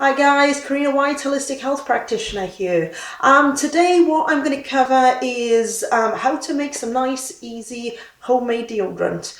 Hi guys, Karina White, Holistic Health Practitioner here. Today what I'm going to cover is how to make some nice, easy, homemade deodorant.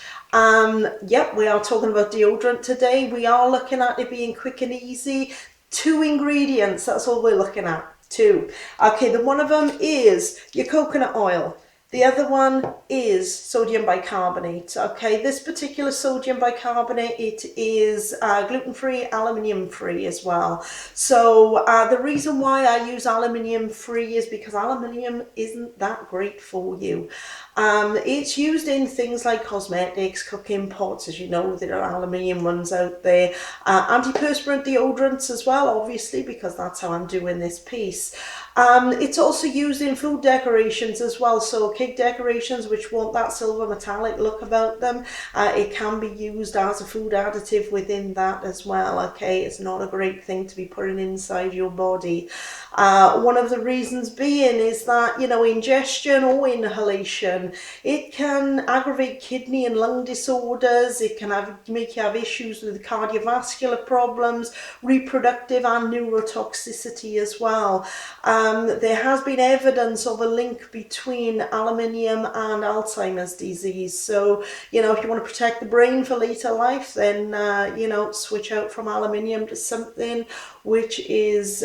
Yep, we are talking about deodorant today. We are looking at it being quick and easy. 2 ingredients, that's all we're looking at. 2. Okay, the one of them is your coconut oil. The other one is sodium bicarbonate. Okay, this particular sodium bicarbonate, it is gluten-free, aluminium-free as well. So the reason why I use aluminium-free is because aluminium isn't that great for you. It's used in things like cosmetics, cooking pots, as you know, there are aluminium ones out there. Antiperspirant deodorants as well, obviously, because that's how I'm doing this piece. It's also used in food decorations as well, so cake decorations which want that silver metallic look about them, it can be used as a food additive within that as well. Okay, it's not a great thing to be putting inside your body. One of the reasons being is that, you know, ingestion or inhalation, it can aggravate kidney and lung disorders, it can make you have issues with cardiovascular problems, reproductive and neurotoxicity as well. There has been evidence of a link between aluminium and Alzheimer's disease. So, you know, if you want to protect the brain for later life, then, you know, switch out from aluminium to something which is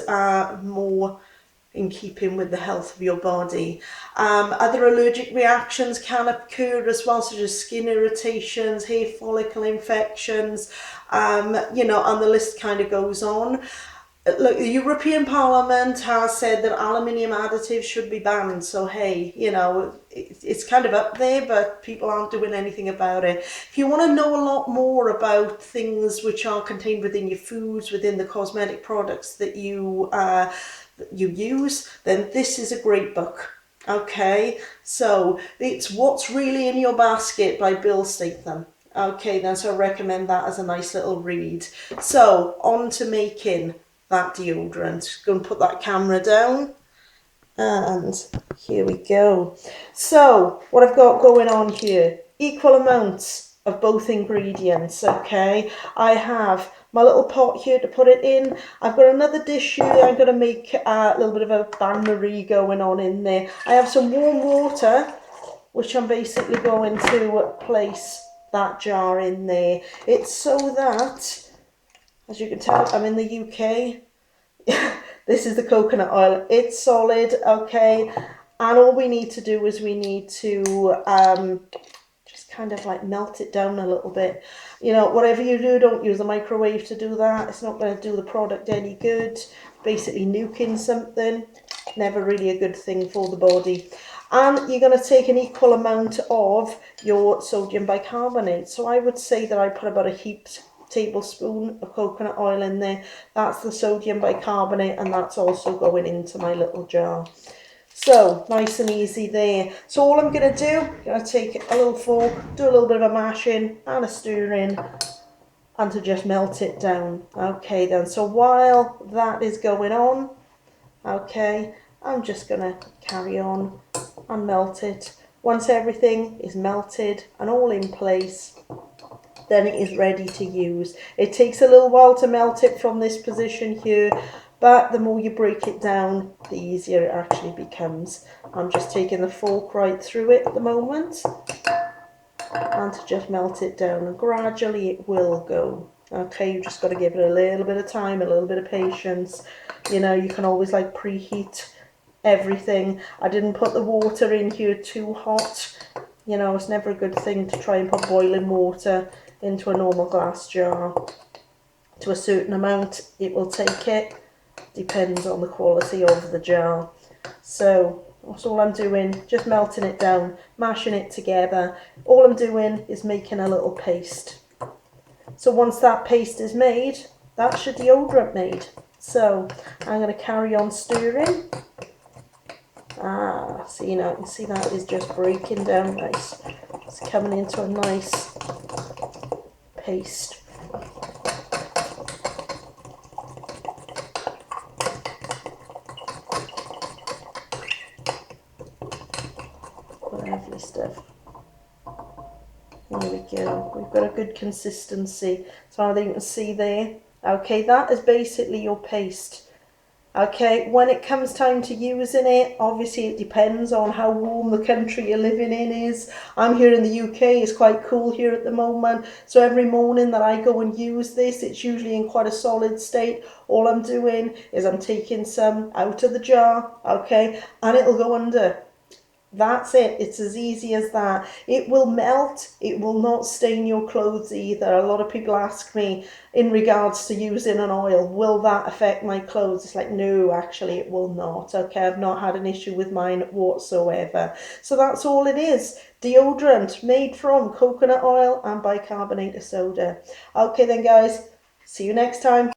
more in keeping with the health of your body. Other allergic reactions can occur as well, such as skin irritations, hair follicle infections, you know, and the list kind of goes on. Look, the European Parliament has said that aluminium additives should be banned. So, hey, you know, it's kind of up there, but people aren't doing anything about it. If you want to know a lot more about things which are contained within your foods, within the cosmetic products that you use, then this is a great book. Okay, so it's What's Really in Your Basket by Bill Statham. Okay, then, so I recommend that as a nice little read. So, on to making that deodorant. Go and put that camera down, and here we go. So what I've got going on here, equal amounts of both ingredients. Okay, I have my little pot here to put it in. I've got another dish here. I'm going to make a little bit of a bain-marie going on in there. I have some warm water, which I'm basically going to place that jar in there. It's so that, as you can tell, I'm in the UK. This is the coconut oil. It's solid, okay, and all we need to do is we need to just kind of like melt it down a little bit. You know, whatever you do, don't use a microwave to do that. It's not going to do the product any good. Basically nuking something, never really a good thing for the body. And you're going to take an equal amount of your sodium bicarbonate. So I would say that I put about a heaped tablespoon of coconut oil in there. That's the sodium bicarbonate, and that's also going into my little jar. So nice and easy there. So all I'm going to do, I'm going to take a little fork, do a little bit of a mashing and a stirring, and to just melt it down. Okay then, so while that is going on, okay, I'm just going to carry on and melt it. Once everything is melted and all in place, then it is ready to use. It takes a little while to melt it from this position here, but the more you break it down, the easier it actually becomes. I'm just taking the fork right through it at the moment, and to just melt it down, and gradually it will go. Okay, you just got to give it a little bit of time, a little bit of patience. You know, you can always like preheat everything. I didn't put the water in here too hot. You know, it's never a good thing to try and put boiling water into a normal glass jar. To a certain amount it will take it, depends on the quality of the jar. So that's all I'm doing, just melting it down, mashing it together. All I'm doing is making a little paste. So once that paste is made, that's your deodorant made. So I'm going to carry on stirring. So you know, you can see that is just breaking down nice. It's coming into a nice paste. Lovely stuff. There we go. We've got a good consistency. So I think you can see there, Okay, that is basically your paste. Okay, when it comes time to using it, obviously it depends on how warm the country you're living in is. I'm here in the UK, it's quite cool here at the moment. So every morning that I go and use this, it's usually in quite a solid state. All I'm doing is I'm taking some out of the jar, okay, and it'll go under. That's it. It's as easy as that. It will melt. It will not stain your clothes either. A lot of people ask me in regards to using an oil, will that affect my clothes? It's like, no, actually it will not. Okay, I've not had an issue with mine whatsoever. So that's all it is. Deodorant made from coconut oil and bicarbonate of soda. Okay then guys, see you next time.